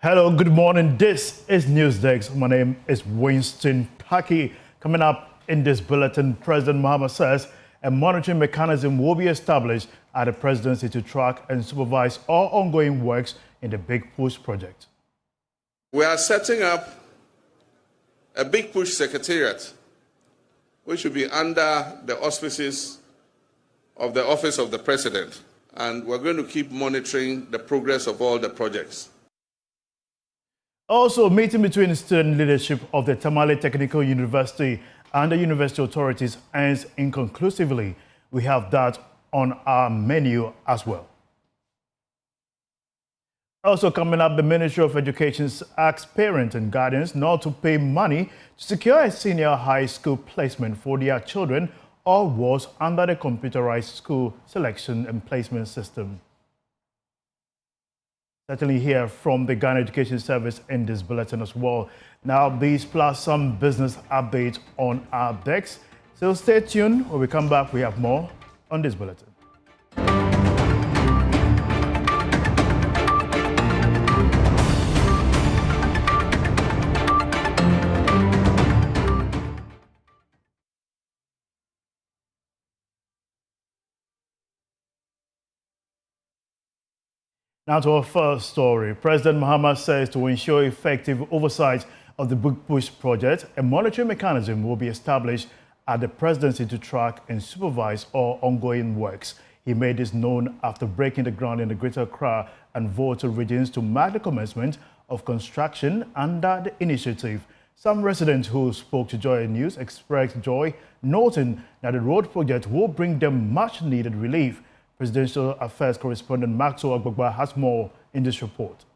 Hello, good morning. This is Newsdesk. My name is Winston Taki. Coming up in this bulletin, President Mahama says a monitoring mechanism will be established at the presidency to track and supervise all ongoing works in the Big Push project. We are setting up a Big Push Secretariat, which will be under the auspices of the Office of the President, and we're going to keep monitoring the progress of all the projects. Also, a meeting between the student leadership of the Tamale Technical University and the university authorities ends inconclusively. We have that on our menu as well. Also coming up, the Ministry of Education asks parents and guardians not to pay money to secure a senior high school placement for their children or was under the computerized school selection and placement system. Certainly hear from the Ghana Education Service in this bulletin as well. Now, these plus some business updates on our decks. So stay tuned. When we come back, we have more on this bulletin. Now to our first story. President Mahama says to ensure effective oversight of the Big Push project, a monitoring mechanism will be established at the presidency to track and supervise all ongoing works. He made this known after breaking the ground in the Greater Accra and Volta regions to mark the commencement of construction under the initiative. Some residents who spoke to Joy News expressed joy, noting that the road project will bring them much-needed relief. Presidential Affairs correspondent Maxwell Agbagba has more in this report.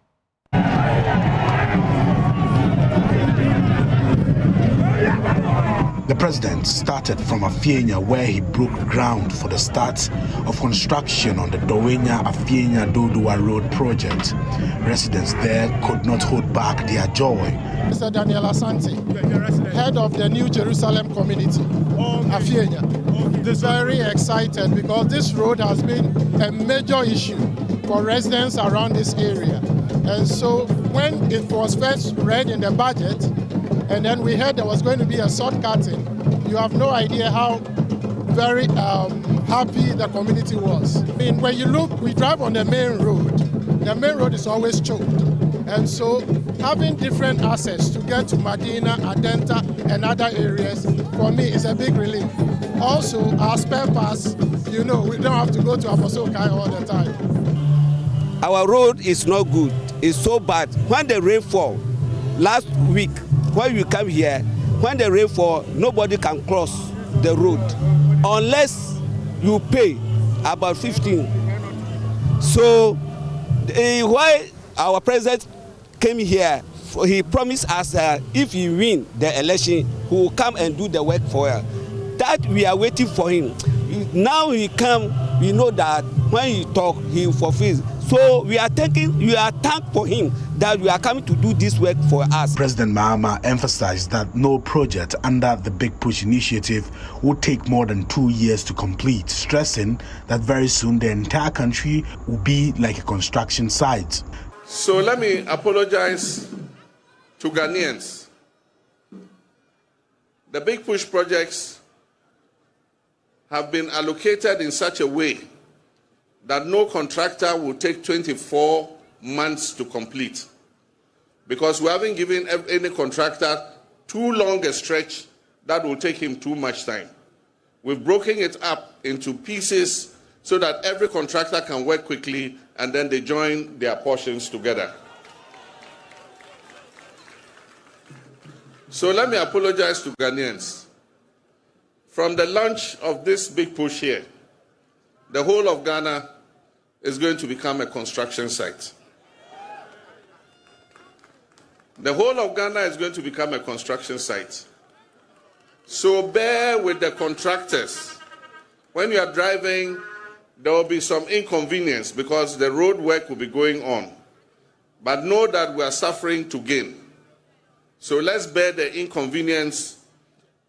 The president started from Afienya, where he broke ground for the start of construction on the Dowenya-Afienya-Dodua Road project. Residents there could not hold back their joy. Mr. Daniel Asante, head of the New Jerusalem community, Afienya, is very excited because this road has been a major issue for residents around this area. And so when it was first read in the budget, and then we heard there was going to be a shortcutting, you have no idea how very happy the community was. I mean, when you look, we drive on the main road is always choked. And so having different access to get to Medina, Adenta, and other areas, for me, is a big relief. Also, our spare parts, we don't have to go to Abosokai all the time. Our road is not good. It's so bad. When the rain fall, last week, when you come here, when the rain fall, nobody can cross the road unless you pay about 15. So, why our president came here, he promised us if he win the election, he will come and do the work for us. That we are waiting for him. Now he come, we know that when he talk, he fulfills. So we are thankful for him that we are coming to do this work for us. President Mahama emphasized that no project under the Big Push initiative would take more than 2 years to complete, stressing that very soon the entire country will be like a construction site. So let me apologize to Ghanaians. The Big Push projects have been allocated in such a way that no contractor will take 24 months to complete, because we haven't given any contractor too long a stretch that will take him too much time. We've broken it up into pieces so that every contractor can work quickly and then they join their portions together. So let me apologize to Ghanaians. From the launch of this Big Push here, the whole of Ghana is going to become a construction site. The whole of Ghana is going to become a construction site. So bear with the contractors. When you are driving, there will be some inconvenience because the road work will be going on. But know that we are suffering to gain. So let's bear the inconvenience.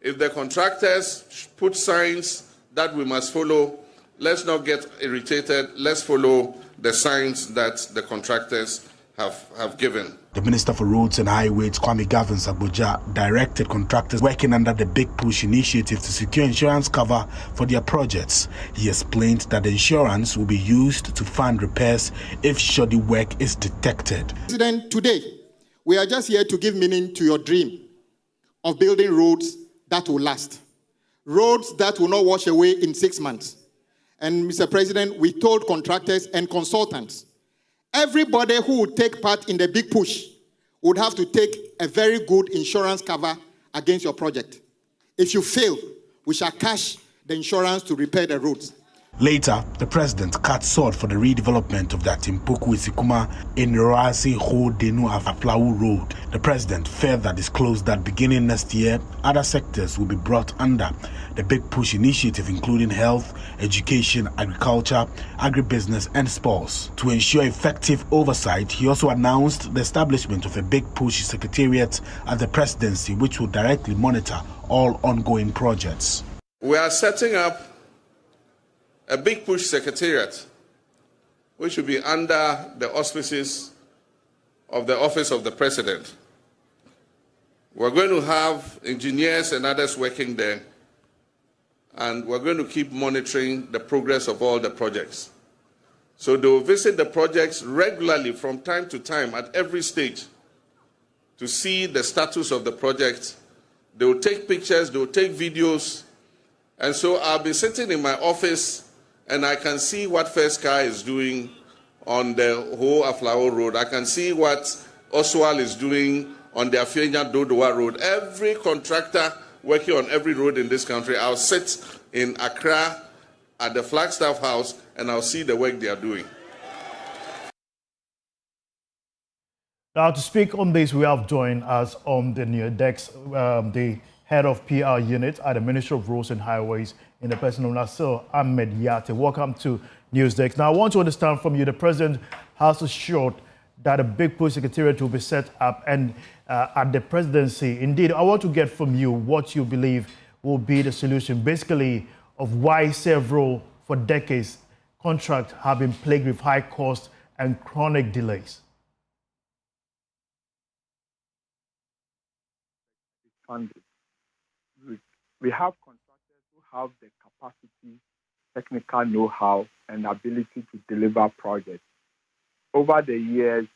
If the contractors put signs that we must follow, let's not get irritated. Let's follow the signs that the contractors have given. The Minister for Roads and Highways, Kwame Gavin-Saboja, directed contractors working under the Big Push initiative to secure insurance cover for their projects. He explained that the insurance will be used to fund repairs if shoddy work is detected. President, today, we are just here to give meaning to your dream of building roads that will last. Roads that will not wash away in 6 months. And Mr. President, we told contractors and consultants, everybody who would take part in the Big Push would have to take a very good insurance cover against your project. If you fail, we shall cash the insurance to repair the roads. Later, the president cut sword for the redevelopment of the Timpoku-Isikuma in Rasi Ho-Denu Aflao Road. The president further disclosed that beginning next year, other sectors will be brought under the Big Push initiative, including health, education, agriculture, agribusiness, and sports. To ensure effective oversight, he also announced the establishment of a Big Push secretariat at the presidency, which will directly monitor all ongoing projects. We are setting up a Big Push secretariat, which will be under the auspices of the Office of the President. We're going to have engineers and others working there, and we're going to keep monitoring the progress of all the projects. So they will visit the projects regularly from time to time at every stage to see the status of the project. They will take pictures, they will take videos, and so I'll be sitting in my office and I can see what First Sky is doing on the whole Aflao Road. I can see what Oswald is doing on the Aflao Road. Every contractor working on every road in this country, I'll sit in Accra at the Flagstaff House and I'll see the work they are doing. Now, to speak on this, we have joined us on the near decks the head of PR unit at the Ministry of Roads and Highways in the person of Nasir Ahmed Yate. Welcome to NewsDesk. Now, I want to understand from you, the president has assured that a Big Push secretariat will be set up and at the presidency. Indeed, I want to get from you what you believe will be the solution, basically, of why several, for decades, contracts have been plagued with high costs and chronic delays. Funded. We have contractors who have the capacity, technical know-how, and ability to deliver projects. Over the years,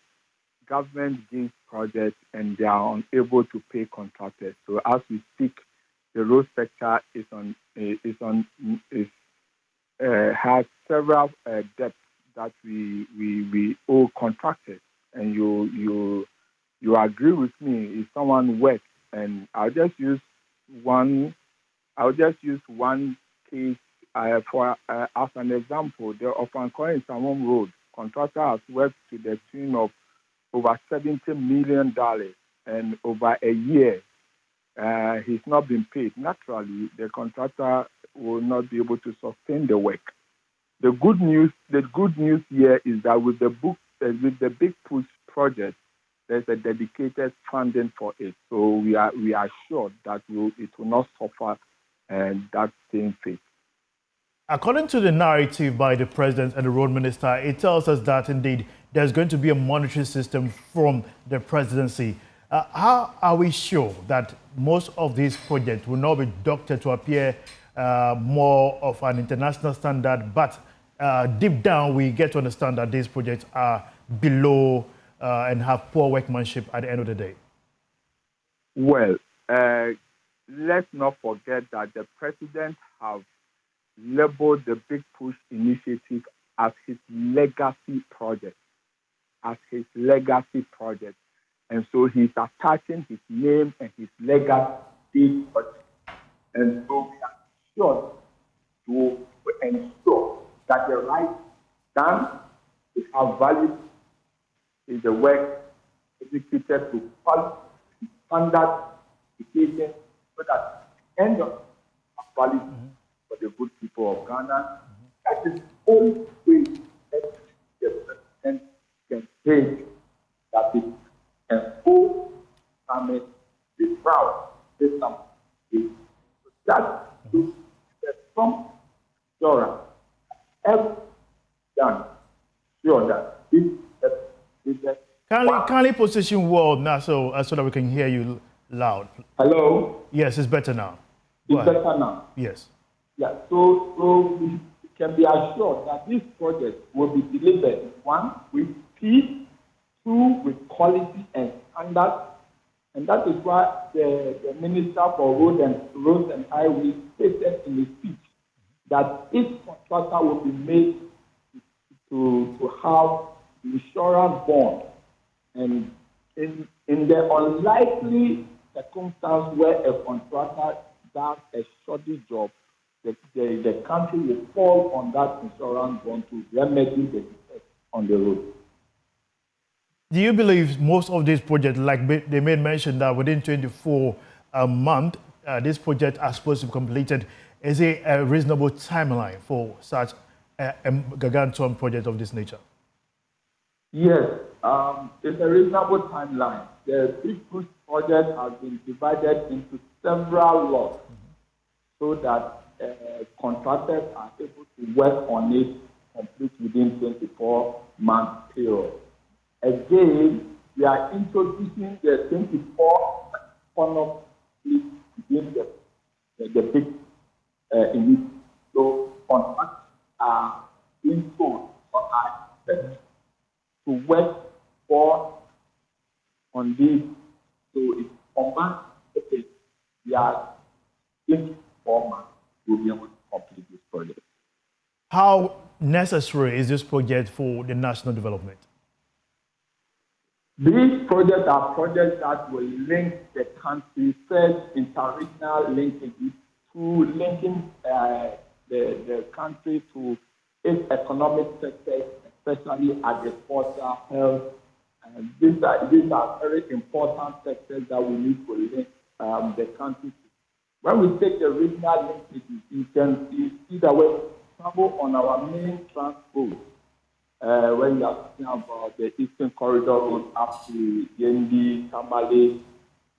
government gives projects and they are unable to pay contractors. So as we speak, the road sector has several debts that we owe contractors. And you agree with me, if someone works, and I'll just use one case as an example. The Ofankor in Samom Road contractor has worked to the tune of over $70 million, and over a year he's not been paid. Naturally, the contractor will not be able to sustain the work. The good news here is that with the Big Push project, there's a dedicated funding for it. So we are sure that it will not suffer that same fate. According to the narrative by the president and the road minister, it tells us that indeed there's going to be a monitoring system from the presidency. How are we sure that most of these projects will not be doctored to appear more of an international standard, but deep down we get to understand that these projects are below and have poor workmanship at the end of the day? Well, let's not forget that the president has labeled the Big Push initiative as his legacy project. And so he's attaching his name and his legacy project. And so we are sure to ensure that the right done is have value is the work executed to quality standard education so that the end of value for the good people of Ghana. That is the only way that the president can say that it can go and be proud this time. So that is some assurance ever done sure that this Kindly position well now so that we can hear you loud. Hello? Yes, it's better now. It's better now? Yes. Yeah, so we can be assured that this project will be delivered, one, with speed, two, with quality and standards. And that is why the Minister for Roads and Highways stated in his speech that each contractor will be made to have insurance bond. And in the unlikely circumstance where a contractor does a shoddy job, the country will fall on that insurance bond to remedy the defects on the road. Do you believe most of these projects, like they made mention that within 24 months, this project are supposed to be completed? Is it a reasonable timeline for such a gargantuan project of this nature? Yes, it's a reasonable timeline. The Big Push project has been divided into several lots so that contractors are able to work on it complete within 24-month period. Again, we are introducing the 24 corner within the big initiative. So contractors are being told or are expected to work on this. So it's combined. Okay, we are 24 months to be able to complete this project. How necessary is this project for the national development? These projects are projects that will link the country, first inter-regional linkages to linking the country to its economic sectors, especially agriculture, health. And these are very important sectors that we need to link the country to. When we take the regional linkages, you can see that we travel on our main transport. When you are talking about the Eastern Corridor Road up to Yendi, Tamale,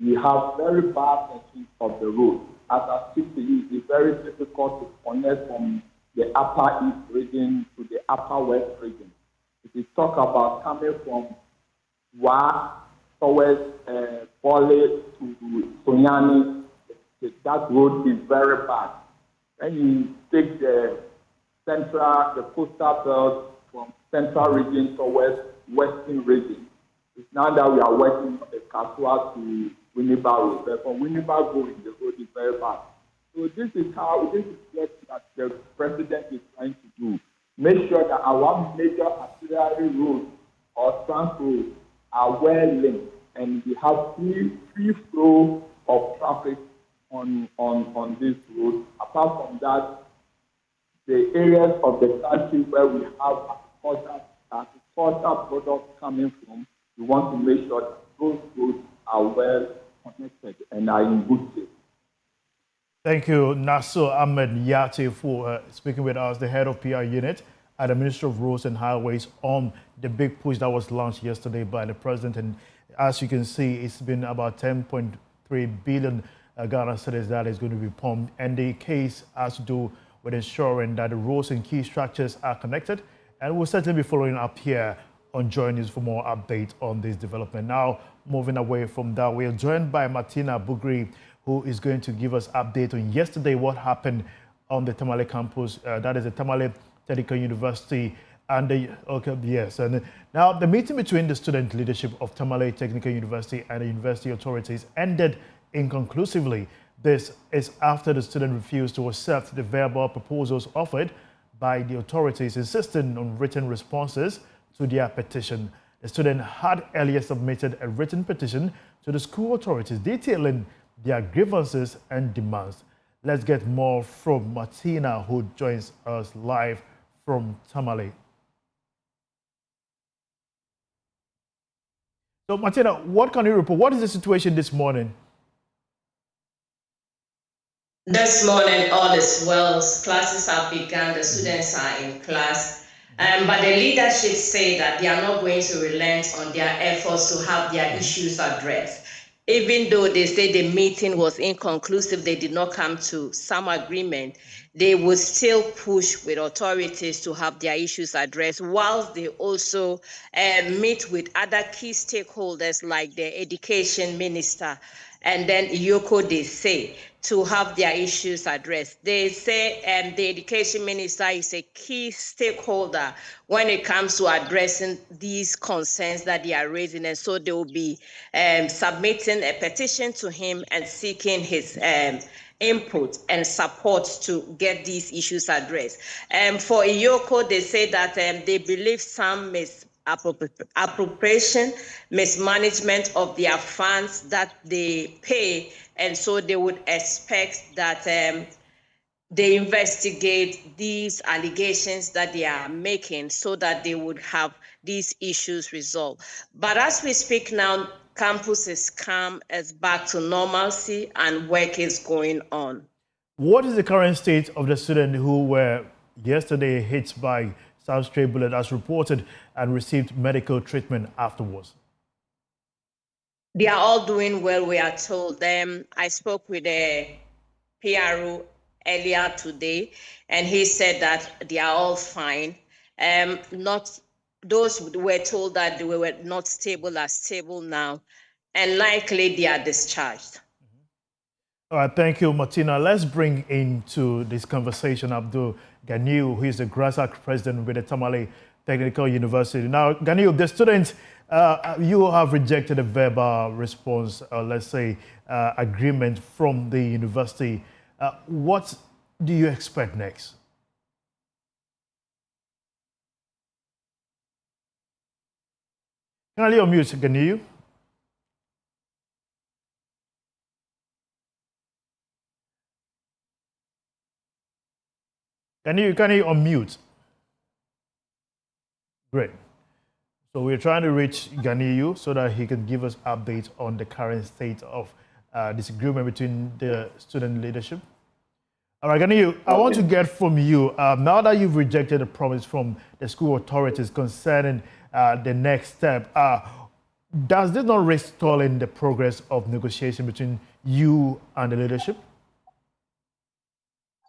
we have very vast sections of the road. As I speak to you, it's very difficult to connect from the upper east region to the upper west region. If you talk about coming from Wa towards Bole to Sonyani, that road is very bad. When you take the coastal belt from central region towards western region, it's now that we are working on the Kasua to Winneba Road. But from Winneba going, the road is very bad. So this is what the president is trying to do. Make sure that our major arterial roads or trans roads are well linked and we have free flow of traffic on this road. Apart from that, the areas of the country where we have agricultural products coming from, we want to make sure that those roads are well connected and are in good shape. Thank you, Nasser Ahmed Yapei, for speaking with us, the head of PR unit at the Ministry of Roads and Highways, on the big push that was launched yesterday by the president. And as you can see, it's been about 10.3 billion Ghana cedis that is going to be pumped. And the case has to do with ensuring that the roads and key structures are connected. And we'll certainly be following up here on Joy News for more updates on this development. Now, moving away from that, we are joined by Martina Bugri, who is going to give us update on yesterday what happened on the Tamale campus. That is the Tamale Technical University. And and now the meeting between the student leadership of Tamale Technical University and the university authorities ended inconclusively. This is after the student refused to accept the verbal proposals offered by the authorities, insisting on written responses to their petition. The student had earlier submitted a written petition to the school authorities detailing their grievances and demands. Let's get more from Martina, who joins us live from Tamale. So Martina, what can you report? What is the situation this morning? This morning, all is well. Classes have begun. The students are in class. But the leadership say that they are not going to relent on their efforts to have their issues addressed. Even though they say the meeting was inconclusive, they did not come to some agreement. they will still push with authorities to have their issues addressed, whilst they also meet with other key stakeholders like the education minister and then Yoko, they say, to have their issues addressed. They say the education minister is a key stakeholder when it comes to addressing these concerns that they are raising, and so they will be submitting a petition to him and seeking his input and support to get these issues addressed. For Iyoko, they say that they believe some misappropriation, mismanagement of their funds that they pay, and so they would expect that they investigate these allegations that they are making so that they would have these issues resolved. But as we speak now, campus is calm, is back to normalcy, and work is going on. What is the current state of the students who were yesterday hit by substrate bullet as reported and received medical treatment afterwards? They are all doing well, we are told. I spoke with a PRO earlier today, and he said that they are all fine. Not those who were told that they were not stable are stable now, and likely they are discharged. All right, thank you, Martina. Let's bring into this conversation Abdul Ganiu, who is the grassroots president with the Tamale Technical University. Now, Ganiu, the students, you have rejected a verbal response, let's say, agreement from the university. What do you expect next? Can I leave on mute, Ganiu? Can you unmute? Great. So we're trying to reach Ganiyu so that he can give us updates on the current state of disagreement between the student leadership. All right, Ganiyu, I want to get from you, now that you've rejected a promise from the school authorities concerning the next step, does this not risk stalling the progress of negotiation between you and the leadership?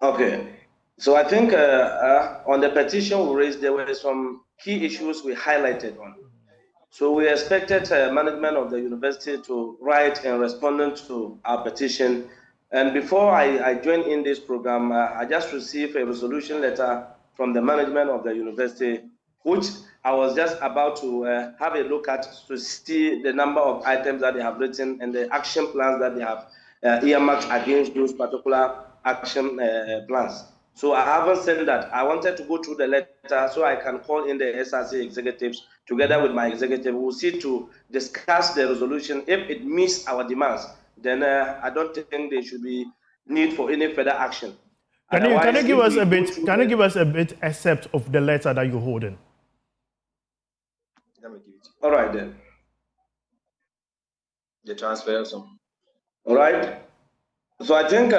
Okay. So I think on the petition we raised, there were some key issues we highlighted on. So we expected management of the university to write in responding to our petition. And before I joined in this program, I just received a resolution letter from the management of the university, which I was just about to have a look at to see the number of items that they have written and the action plans that they have earmarked against those particular action plans. So I haven't sent that. I wanted to go through the letter so I can call in the SRC executives together with my executive. We'll see to discuss the resolution. If it meets our demands, then I don't think there should be need for any further action. Can you give us a bit? Can you give us a bit excerpt of the letter that you're holding? Let me give it to you. All right then. The transfer some. All right. So I think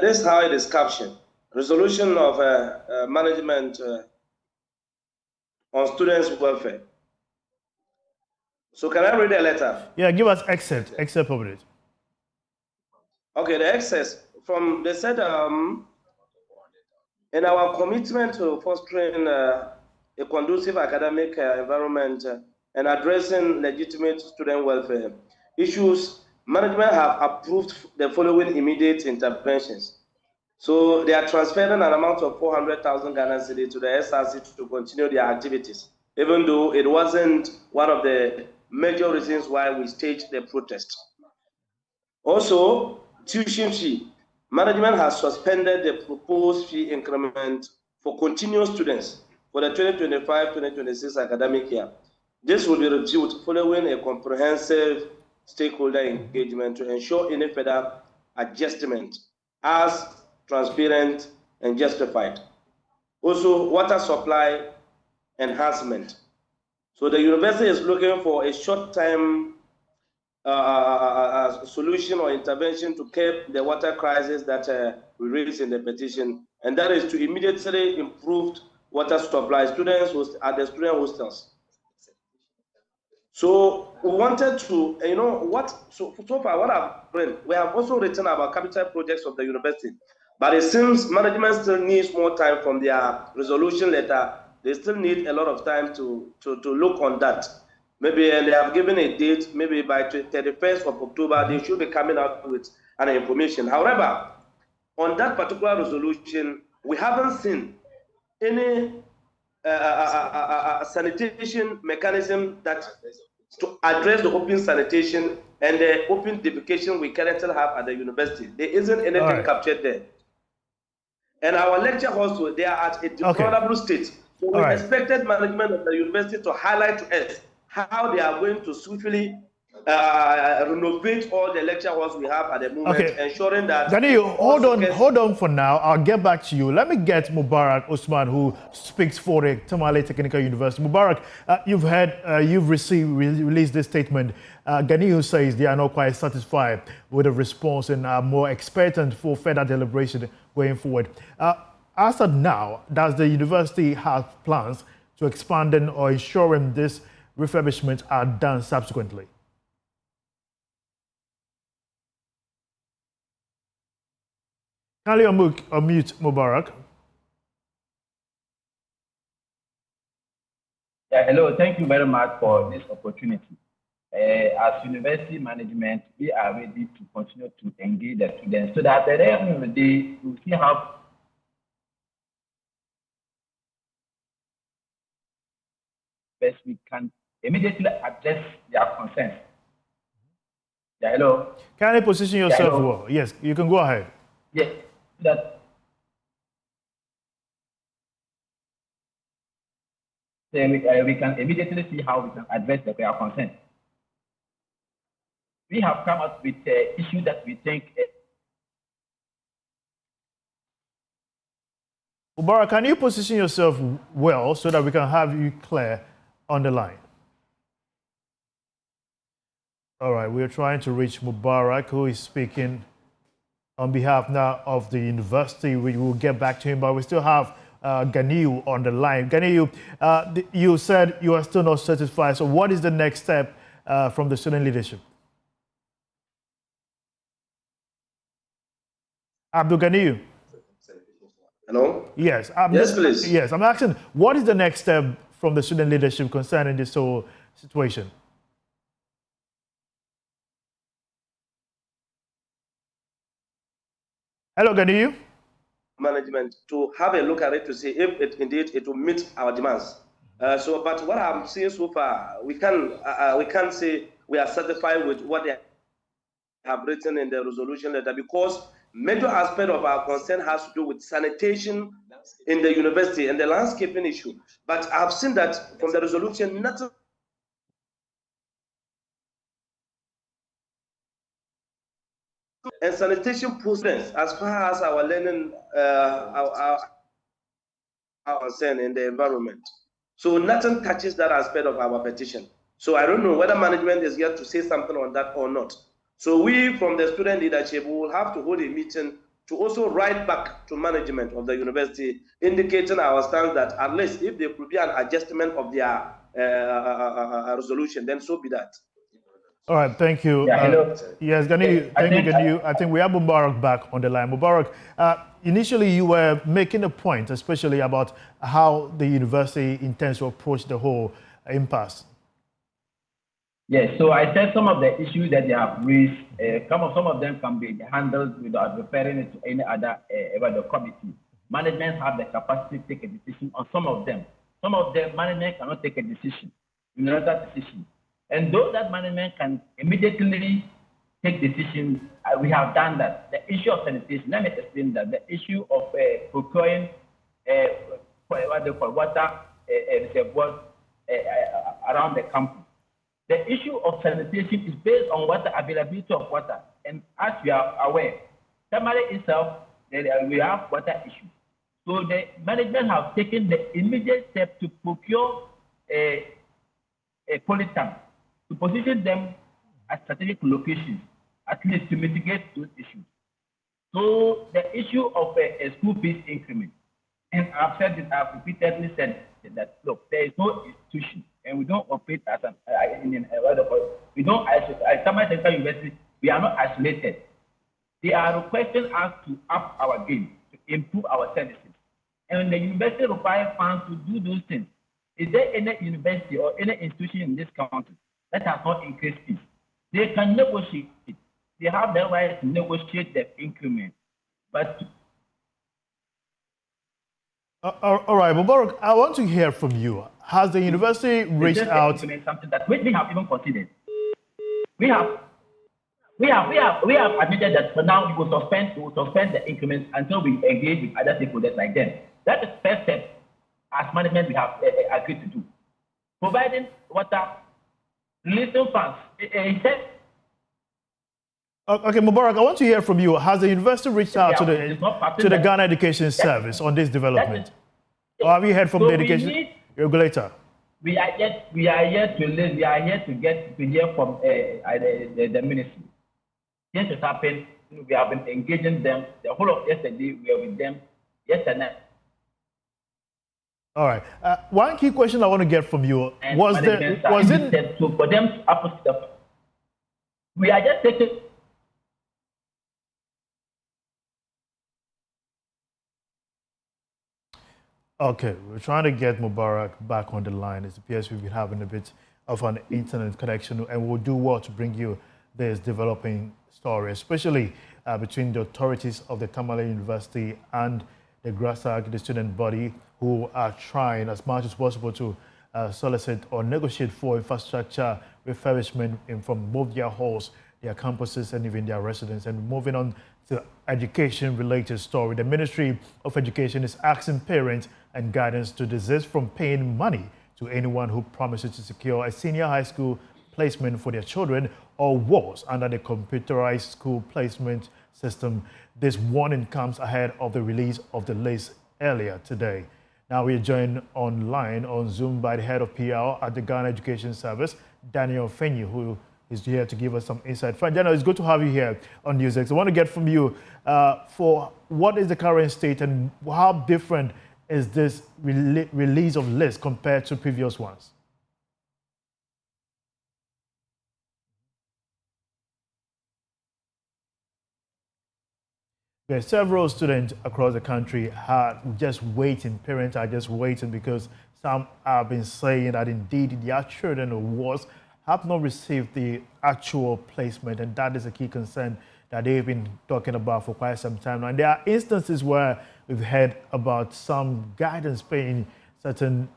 this is how it is captioned. Resolution of management on students' welfare. So can I read the letter? Yeah, give us excerpt of it. Okay, the excess from, they said, in our commitment to fostering a conducive academic environment and addressing legitimate student welfare issues, management have approved the following immediate interventions. So they are transferring an amount of 400,000 Ghana cedi to the SRC to continue their activities, even though it wasn't one of the major reasons why we staged the protest. Also, tuition fee. Management has suspended the proposed fee increment for continuous students for the 2025-2026 academic year. This will be reviewed following a comprehensive stakeholder engagement to ensure any further adjustment as transparent and justified. Also, water supply enhancement. So the university is looking for a short-term solution or intervention to curb the water crisis that we raised in the petition, and that is to immediately improve water supply at the student hostels. So we wanted to, so far what I've read, we have also written about capital projects of the university. But it seems management still needs more time from their resolution letter. They still need a lot of time to look on that. Maybe and they have given a date, maybe by 31st of October, they should be coming out with an information. However, on that particular resolution, we haven't seen any sanitation mechanism that to address the open sanitation and the open defecation we currently have at the university. There isn't anything captured there. And our lecture halls, they are at a deplorable state. So we expected management of the university to highlight to us how they are going to swiftly renovate all the lecture halls we have at the moment, ensuring that... Daniel, hold on for now. I'll get back to you. Let me get Mubarak Usman, who speaks for the Tamale Technical University. Mubarak, you've released this statement. Ganiyu says they are not quite satisfied with the response and are more expectant for further deliberation going forward. As of now, does the university have plans to expanding or ensuring this refurbishment are done subsequently? Can you unmute Mubarak? Yeah, hello, thank you very much for this opportunity. As university management, we are ready to continue to engage the students so that at the end of the day, we still have best we can immediately address their concerns. Yeah, hello. Can you position yourself well? Yes, you can go ahead. Yes, that then we can immediately see how we can address their concerns. We have come up with issues that we think. Mubarak, can you position yourself well so that we can have you clear on the line? All right, we are trying to reach Mubarak, who is speaking on behalf now of the university. We will get back to him, but we still have Ganiyu on the line. Ganiyu, you said you are still not satisfied. So what is the next step from the student leadership? Abdul Ganiyu. Hello? Yes. Yes, please. Yes, I'm asking, what is the next step from the student leadership concerning this whole situation? Hello, Ganiyu. Management to have a look at it to see if it will meet our demands. But what I'm seeing so far, we can't say we are satisfied with what they have written in the resolution letter, because major aspect of our concern has to do with sanitation in the university and the landscaping issue. But I've seen that from the resolution, nothing. And sanitation process, as far as our learning, our concern in the environment. So nothing touches that aspect of our petition. So I don't know whether management is yet to say something on that or not. So we, from the student leadership, we will have to hold a meeting to also write back to management of the university, indicating our stance that at least if there could be an adjustment of their resolution, then so be that. All right, thank you. Yeah, yes, Ganiyu, thank you, Ganiyu. I think we have Mubarak back on the line. Mubarak, initially you were making a point, especially about how the university intends to approach the whole impasse. Yes, so I said some of the issues that they have raised, some of them can be handled without referring it to any other committee. Management have the capacity to take a decision on some of them. Some of them, management cannot take a decision, unilateral decision. And those that management can immediately take decisions, we have done that. The issue of sanitation, let me explain that. The issue of procuring what they call water reservoirs around the campus. The issue of sanitation is based on water availability of water. And as we are aware, Tamale itself, we have water issues. So the management have taken the immediate step to procure a polytank, to position them at strategic locations, at least to mitigate those issues. So the issue of a school fees increment, and I've said this, I've repeatedly said that, look, there is no institution, and we don't operate as we don't isolate. At Tamale Technical University, we are not isolated. They are requesting us to up our game, to improve our services. And the university requires funds to do those things. Is there any university or any institution in this country that has not increased fees? They can negotiate it. They have the right to negotiate the increment. But all right, Mubarak, I want to hear from you. Has the university reached out? Something that we have even considered. We have admitted that for now we will suspend the increments until we engage with other stakeholders like them. That is the first step. As management, we have agreed to do. Providing water, releasing funds. Okay, Mubarak, I want to hear from you. Has the university reached out to the Ghana Education Service on this development? Or have you heard from the education regulator? We are yet to hear from the ministry. Since it happened, we have been engaging them. The whole of yesterday, we were with them. Yesterday. All right. One key question I want to get from you was it so for them to up stuff? We are just taking. Okay, we're trying to get Mubarak back on the line. It appears we've been having a bit of an internet connection, and we'll do well to bring you this developing story, especially between the authorities of the Tamale University and the GRASAG, the student body, who are trying as much as possible to solicit or negotiate for infrastructure refurbishment from both their halls, their campuses, and even their residents. And moving on to education-related story, the Ministry of Education is asking parents and guidance to desist from paying money to anyone who promises to secure a senior high school placement for their children or was under the computerized school placement system. This warning comes ahead of the release of the list earlier today. Now we are joined online on Zoom by the head of PR at the Ghana Education Service, Daniel Fenyi, who is here to give us some insight. Friend Daniel, it's good to have you here on NewsX. I want to get from you for what is the current state and how different is this release of list compared to previous ones? There are several students across the country are just waiting. Parents are just waiting because some have been saying that indeed their children or was have not received the actual placement, and that is a key concern that they've been talking about for quite some time now. And there are instances where we've heard about some guidance paying certain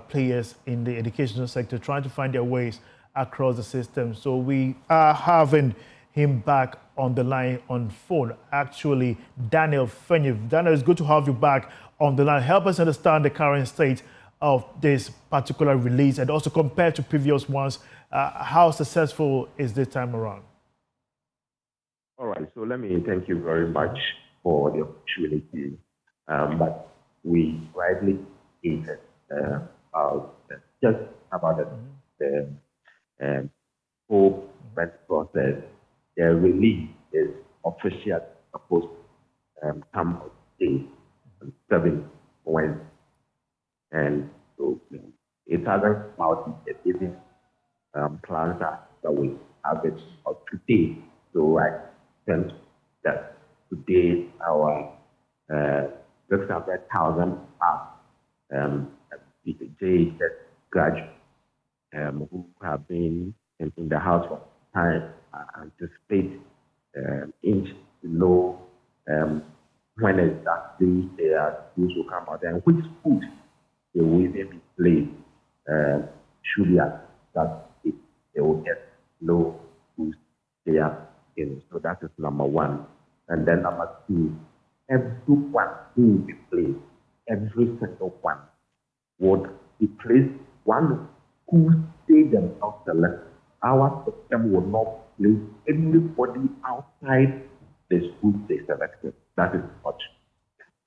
players in the educational sector trying to find their ways across the system. So we are having him back on the line on phone. Actually, Daniel Fenyi. Daniel, it's good to have you back on the line. Help us understand the current state of this particular release and also compared to previous ones. How successful is this time around? All right, so let me thank you very much for the opportunity. But we rightly stated just about the whole process. The release is officially supposed to come out today on 7 Wednesday. And so it hasn't come out yet. Even plans that we have it out today. So I think that today our 600,000 BJ graduates who have been in the house for time anticipate inch to know when exactly their schools will come out and which schools they will even be placed. Should that they will get no schools they are in. So that is number one. And then number two, everyone who will be placed, every single one would be placed one who they themselves select. Our system will not place anybody outside the school they selected. That is much.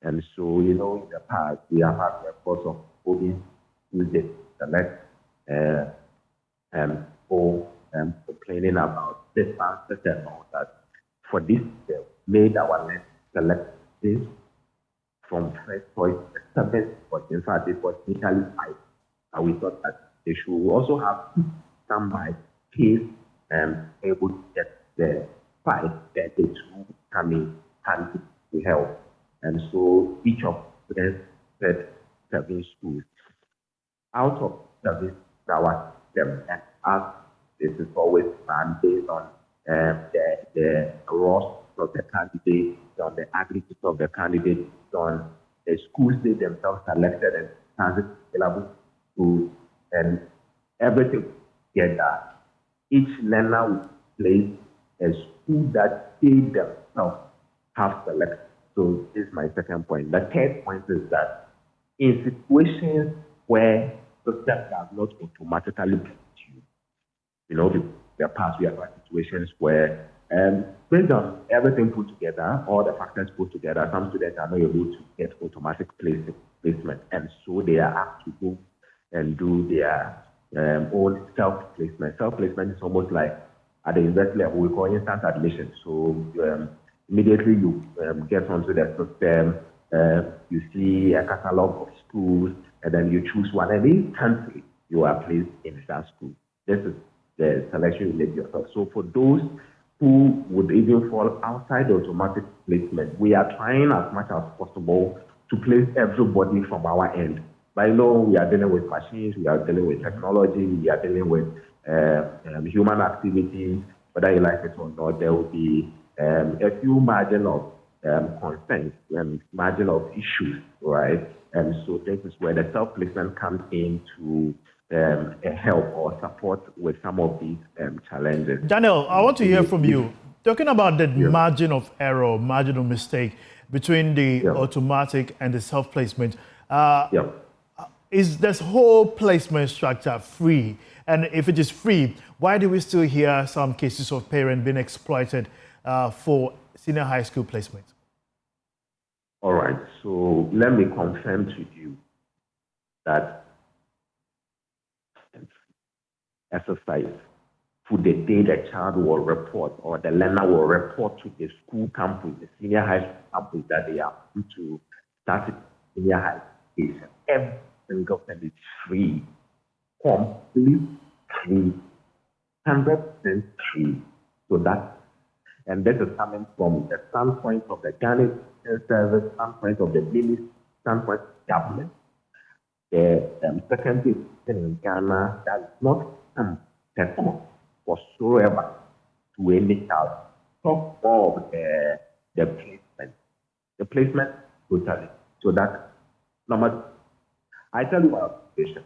And so, in the past, we have had reports of holding schools they select or complaining about this and all that. For this, they made our list select this from first choice to seventh, but in fact, it was initially 5. And we thought that they should also have standby case able to get the 5, 32, coming handy to help. And so each of them said 7 schools. Out of 7, there were 7. And as this is always done based on the raw of the candidate, on the aggregate of the candidate, on the schools they themselves selected and transit available schools, and everything together. Each learner will place a school that they themselves have selected. So this is my second point. The third point is that in situations where the system does not automatically protect you, you know, in the past we have had situations where based on everything put together, all the factors put together, some students are not able to get automatic placement, and so they are asked to go and do their own self-placement. Self-placement is almost like at the university level, we call instant admission. So immediately you get onto the system, you see a catalog of schools, and then you choose one, and instantly you are placed in that school. This is the selection you make yourself. So for those who would even fall outside the automatic placement, we are trying as much as possible to place everybody from our end. But I know we are dealing with machines, we are dealing with technology, we are dealing with human activities, whether you like it or not. There will be a few margin of concerns and margin of issues, right? And so this is where the self-placement comes in to help or support with some of these challenges. Daniel, I want to hear from you. Talking about the margin of error, margin of mistake between the automatic and the self-placement, is this whole placement structure free? And if it is free, why do we still hear some cases of parents being exploited for senior high school placement? All right, so let me confirm to you that exercise for the day the child will report or the learner will report to the school campus, the senior high school campus that they are going to start senior high education. Every single thing is free, complete free, 100% free. So that, and this is coming from the standpoint of the Ghana service, standpoint of the ministry, standpoint of the government. The secondary in Ghana does not perform whatsoever to any child. Talk more of the placement. The placement totally. So that number, I tell you my observation.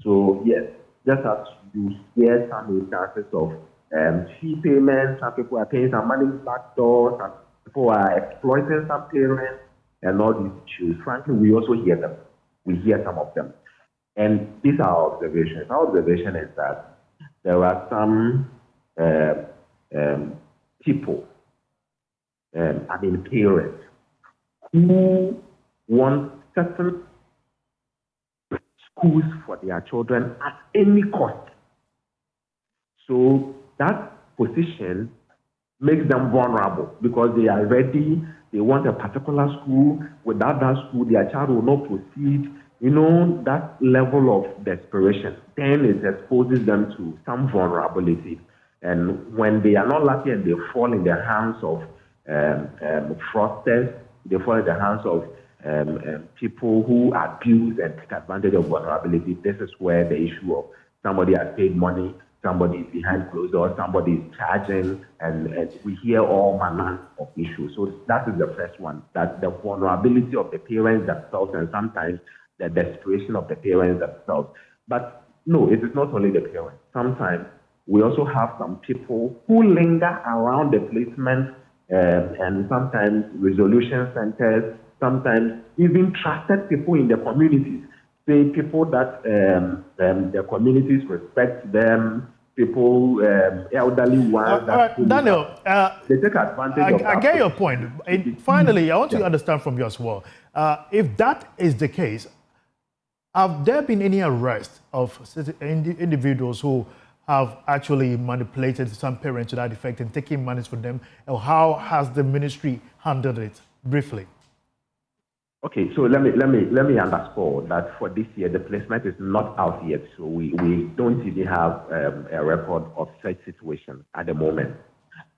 So yes, just as you hear some instances of fee payments, some people are paying some money back doors, some people are exploiting some parents and all these issues. Frankly, we also hear them. We hear some of them. And these are our observations. Our observation is that there are some people, parents, who want certain schools for their children at any cost. So that position makes them vulnerable because they are ready, they want a particular school. Without that school, their child will not proceed. You know, that level of desperation, then it exposes them to some vulnerability. And when they are not lucky and they fall in the hands of fraudsters, they fall in the hands of people who abuse and take advantage of vulnerability, this is where the issue of somebody has paid money, somebody is behind closed doors, somebody is charging, and we hear all manner of issues. So that is the first one, that the vulnerability of the parents themselves and sometimes the desperation of the parents themselves. But no, it is not only the parents. Sometimes we also have some people who linger around the placement and sometimes resolution centers, sometimes even trusted people in the communities. Say people that the communities respect them, people, elderly ones. Daniel, they take advantage of that. I get your point. And finally, I want to understand from you as well. If that is the case, have there been any arrest of individuals who have actually manipulated some parents to that effect and taking money from them? Or how has the ministry handled it? Briefly. Okay, so let me underscore that for this year the placement is not out yet, so we don't even have a record of such situation at the moment.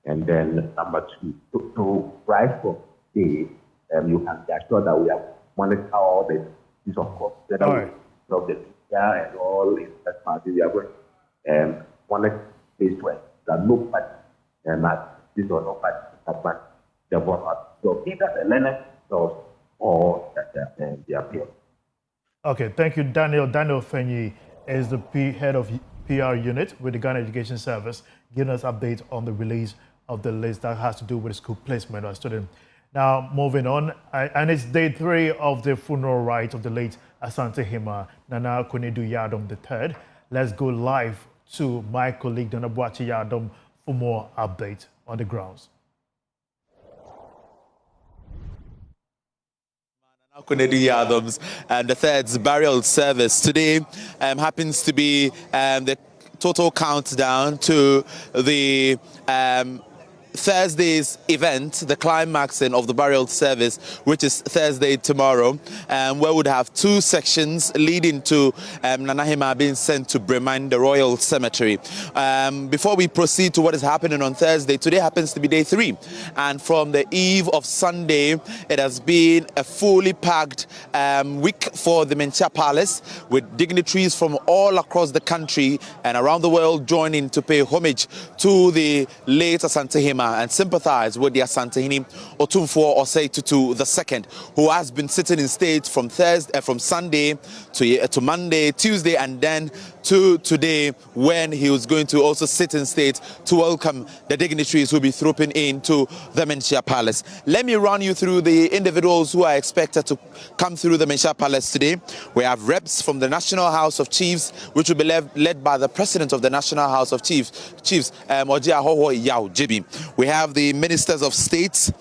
And then number two, to rise for day, you can be assured that we have monitored all the issues, of course, together with the media and all interest parties. We are going to monitor this way, that no party at this or no party at the vote. So either the learner or the appeal. Okay, thank you, Daniel. Daniel Fenyi is the head of PR unit with the Ghana Education Service, giving us updates on the release of the list that has to do with school placement of students. Now, moving on, and it's day 3 of the funeral rites of the late Asante Hima Nana Konedu Yadom III. Let's go live to my colleague Donna Boachi Yadom for more updates on the grounds. Konedu Yadom's the third's burial service today happens to be the total countdown to the Thursday's event, the climaxing of the burial service, which is Thursday tomorrow, where we'd have 2 sections leading to Nana Hima being sent to Bremen, the Royal Cemetery. Before we proceed to what is happening on Thursday, today happens to be day 3, and from the eve of Sunday, it has been a fully packed week for the Menchia Palace, with dignitaries from all across the country and around the world joining to pay homage to the late Asante Hima and sympathize with the Asantehene Otumfuo Osei Tutu II, who has been sitting in state from Sunday to Monday, Tuesday, and then to today, when he was going to also sit in state to welcome the dignitaries who will be trooping into the Menchia Palace. Let me run you through the individuals who are expected to come through the Menchia Palace today. We have reps from the National House of Chiefs, which will be led by the President of the National House of Chiefs, Oji Ahoho Yao Jibi. We have the Ministers of States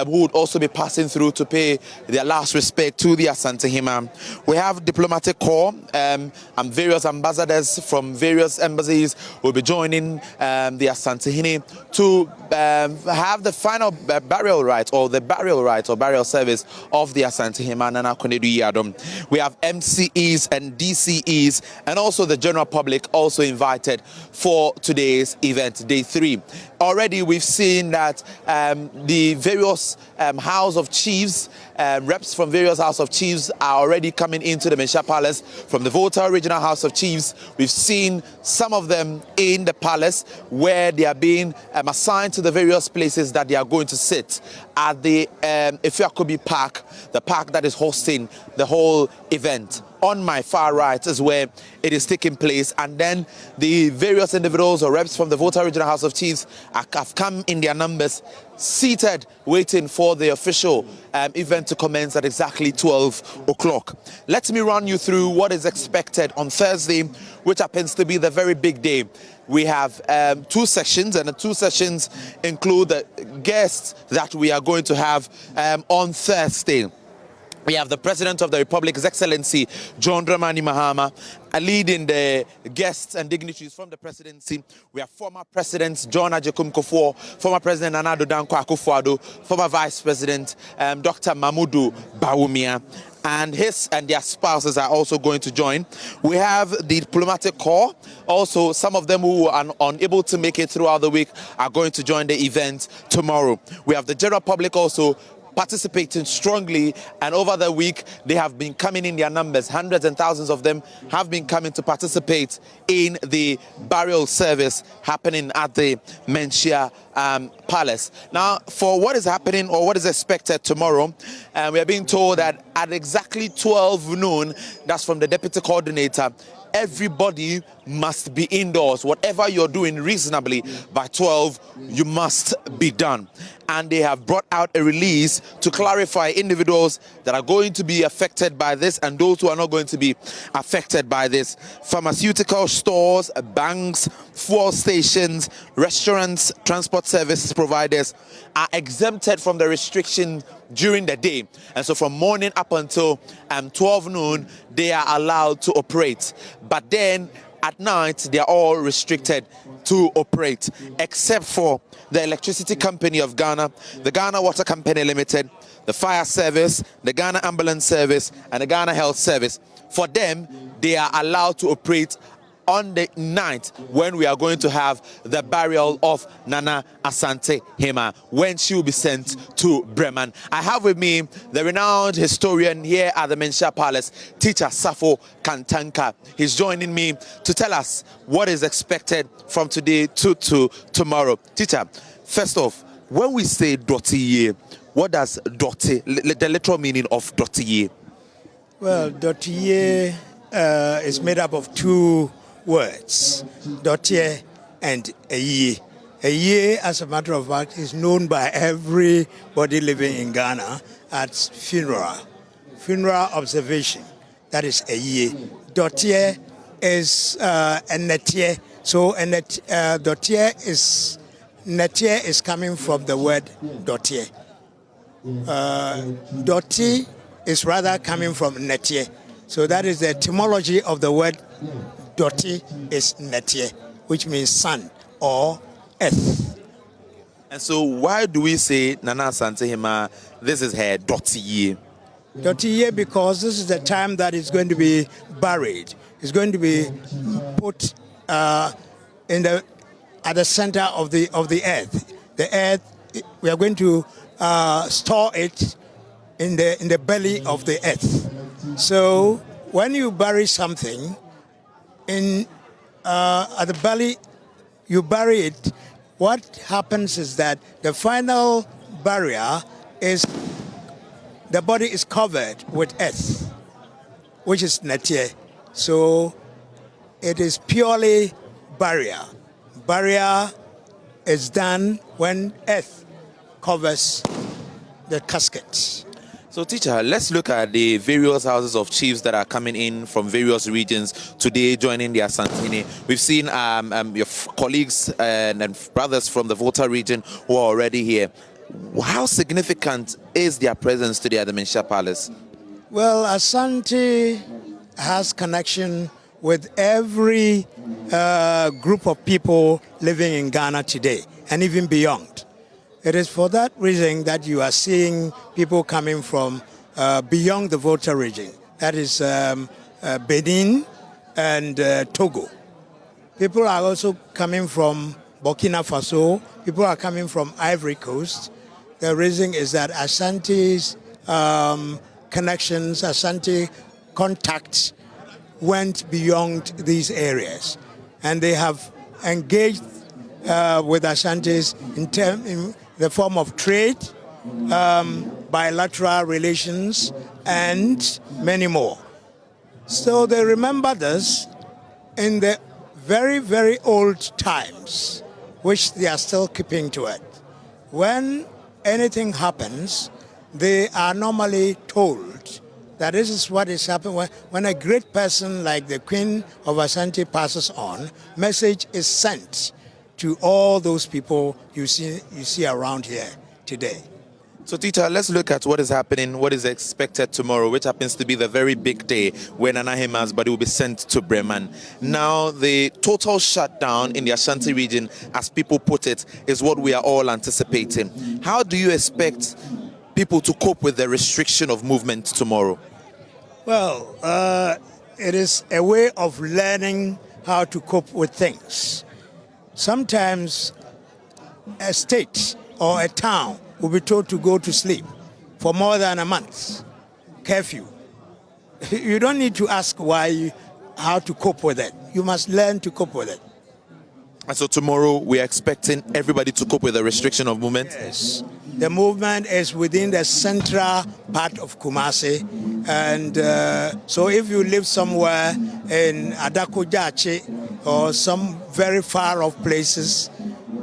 who would also be passing through to pay their last respect to the Asante Hima. We have diplomatic corps and various ambassadors from various embassies will be joining the Asantehene to have the final burial rite or burial service of the Asante Hima Nana Konedu Yadom. We have MCEs and DCEs and also the general public also invited for today's event, day 3. Already we've seen that the various House of Chiefs, reps from various House of Chiefs are already coming into the Menchia Palace. From the Volta Regional House of Chiefs, we've seen some of them in the palace where they are being assigned to the various places that they are going to sit at the Ifiakobi Park, the park that is hosting the whole event. On my far right is where it is taking place, and then the various individuals or reps from the Volta Regional House of Chiefs have come in their numbers, seated, waiting for the official event to commence at exactly 12 o'clock. Let me run you through what is expected on Thursday, which happens to be the very big day. We have 2 sessions, and the 2 sessions include the guests that we are going to have on Thursday. We have the President of the Republic, His Excellency John Dramani Mahama, leading the guests and dignitaries from the presidency. We have former Presidents John Ajekum Kufuor, former President Nana Addo Dankwa Akufo-Addo, former Vice President Dr. Mahmudu Bawumia, and their spouses are also going to join. We have the diplomatic corps. Also, some of them who are unable to make it throughout the week are going to join the event tomorrow. We have the general public also participating strongly, and over the week they have been coming in their numbers. Hundreds and thousands of them have been coming to participate in the burial service happening at the Menchia Palace. Now, for what is happening or what is expected tomorrow, we are being told that at exactly 12 noon, that's from the deputy coordinator, everybody must be indoors. Whatever you're doing reasonably, by 12, you must be done. And they have brought out a release to clarify individuals that are going to be affected by this and those who are not going to be affected by this. Pharmaceutical stores, banks, fuel stations, restaurants, transport service providers are exempted from the restriction during the day. And so from morning up until 12 noon, they are allowed to operate. But then at night, they are all restricted to operate, except for the Electricity Company of Ghana, the Ghana Water Company Limited, the Fire Service, the Ghana Ambulance Service, and the Ghana Health Service. For them, they are allowed to operate on the night when we are going to have the burial of Nana Asante Hima, when she will be sent to Bremen. I have with me the renowned historian here at the Menchia Palace, Teacher Safo Kantanka. He's joining me to tell us what is expected from today to tomorrow. Teacher, first off, when we say Dotiye, what does Dote, the literal meaning of Dotiye? Well, Dotiye is made up of two words, Dotiye and Eye. Eye, as a matter of fact, is known by everybody living in Ghana as funeral observation. That is Eye. Dotiye is a netiye. So Dotiye is, netiye is coming from the word Dotiye. Doti is rather coming from netiye. So that is the etymology of the word Doti is netiye, which means sun or earth. And so why do we say Nana Asante Hima, this is her Dotiye? Dotiye because this is the time that it's going to be buried. It's going to be put at the center of the earth. The earth, we are going to store it in the belly of the earth. So when you bury something at the belly, you bury it. What happens is that the final barrier is the body is covered with earth, which is netiye. So it is purely burial. Burial is done when earth covers the casket. So teacher, let's look at the various houses of chiefs that are coming in from various regions today joining the Asantini. We've seen your colleagues and brothers from the Volta region who are already here. How significant is their presence today at the Menchia Palace? Well, Asante has connection with every group of people living in Ghana today and even beyond. It is for that reason that you are seeing people coming from beyond the Volta region. That is Benin and Togo. People are also coming from Burkina Faso. People are coming from Ivory Coast. The reason is that Asante's connections, Asante contacts went beyond these areas. And they have engaged with Asantes in the form of trade, bilateral relations, and many more. So they remembered us in the very, very old times, which they are still keeping to it. When anything happens, they are normally told that this is what is happening. When a great person like the Queen of Asante passes on, message is sent to all those people you see around here today. So teacher, let's look at what is happening, what is expected tomorrow, which happens to be the very big day when Nana Hima's body will be sent to Bremen. Now, the total shutdown in the Ashanti region, as people put it, is what we are all anticipating. How do you expect people to cope with the restriction of movement tomorrow? Well, it is a way of learning how to cope with things. Sometimes a state or a town will be told to go to sleep for more than a month, curfew. You don't need to ask how to cope with it. You must learn to cope with it. And so tomorrow we are expecting everybody to cope with the restriction of movement? Yes. The movement is within the central part of Kumasi. And so if you live somewhere in Adakojachi or some very far off places,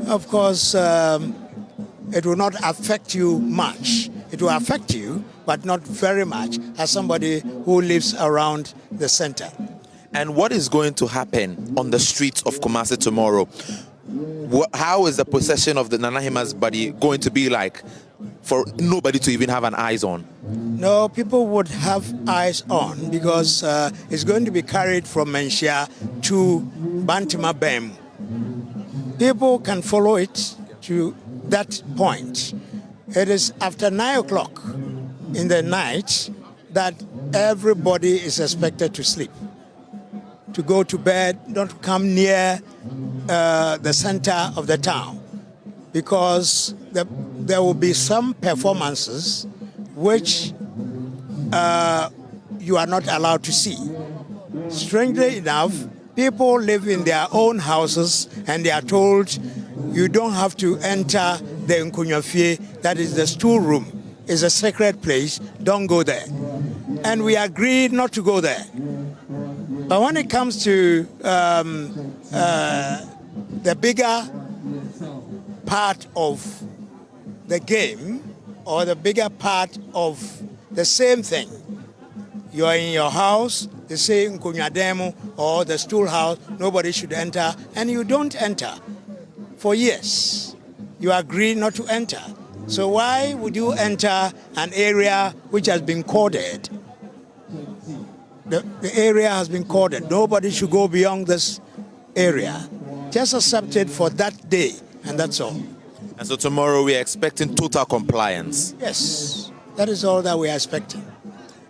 of course, it will not affect you much. It will affect you, but not very much, as somebody who lives around the center. And what is going to happen on the streets of Kumasi tomorrow? How is the procession of the Nana Hima's body going to be like for nobody to even have an eyes on? No, people would have eyes on because it's going to be carried from Menchia to Bantima Bem. People can follow it to that point. It is after 9 o'clock in the night that everybody is expected to sleep. to go to bed, not come near the center of the town, because there will be some performances which you are not allowed to see. Strangely enough, people live in their own houses and they are told you don't have to enter the Nkunyafie, that is the storeroom. It's a sacred place, don't go there. And we agreed not to go there. But when it comes to the bigger part of the game, or the bigger part of the same thing, you are in your house, they say Nkunyademo or the stool house, nobody should enter, and you don't enter for years. You agree not to enter. So why would you enter an area which has been corded? The area has been corded. Nobody should go beyond this area. Just accept it for that day, and that's all. And so tomorrow we are expecting total compliance. Yes, that is all that we are expecting.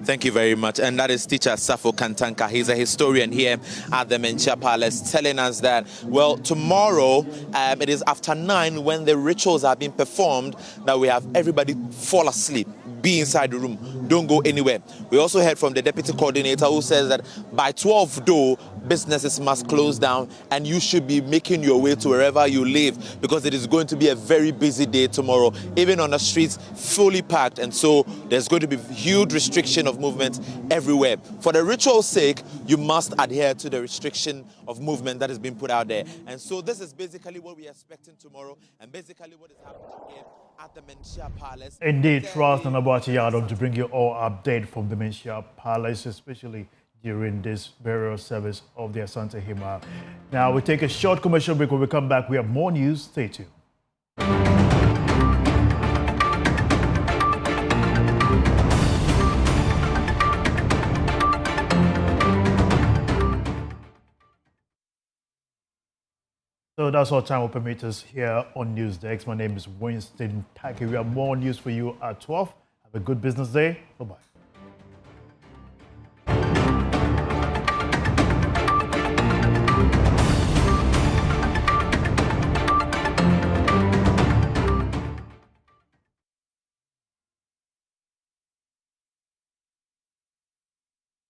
Thank you very much. And that is teacher Safo Kantanka. He's a historian here at the Menchia Palace, telling us that, well, tomorrow it is after 9 when the rituals are being performed that we have everybody fall asleep, be inside the room, don't go anywhere. We also heard from the deputy coordinator who says that by 12 though, businesses must close down and you should be making your way to wherever you live, because it is going to be a very busy day tomorrow, even on the streets fully packed, and so there's going to be huge restriction of movement everywhere. For the ritual's sake, you must adhere to the restriction of movement that has been put out there. And so this is basically what we are expecting tomorrow, and basically what is happening here at the Menchia Palace. Indeed, trust Nanabachi Yadom to bring you all update from the Menchia Palace, especially during this burial service of the Asante Hima. Now we take a short commercial break. When we come back, we have more news. Stay tuned. So that's all time will permit us here on Newsdesk. My name is Winston Taki. We have more news for you at 12. Have a good business day. Bye-bye.